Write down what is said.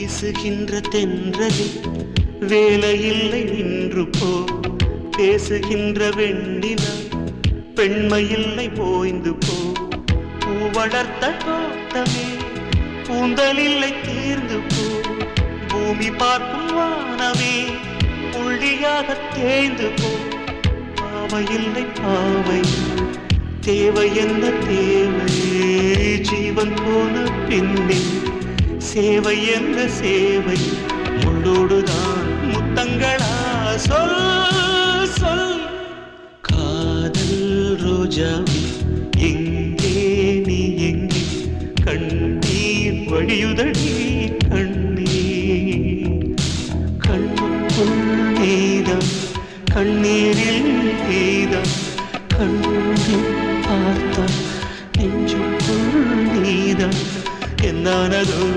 வீசுகின்ற தென்றலில் வேலையில்லை நின்று போ. பேசுகின்ற வெண்ணிலா பெண்மையில்லை ஓய்ந்து போ. பூ வளர்த்த தோட்டமே பூந்தலில்லை தீர்ந்து போ. பூமி பார்க்கும் வானமே புள்ளியாக தேய்ந்து போ. பாவையில்லை பாவை தேவை என்ன தேவை? ஜீவன் போன பின்னே சேவை என்ன சேவை? முள்ளோடுதான் முத்தங்களா? சொல் சொல். காதல் ரோஜாவே எங்கே நீ எங்கே? கண்ணீர் வழியுதடி கண்ணீர். கண்ணுக்குள் நீதான் கண்ணீரில் நீதான். கண்ணில் பார்த்தால் நெஞ்சுக்குள் நீதான். என்னானதோ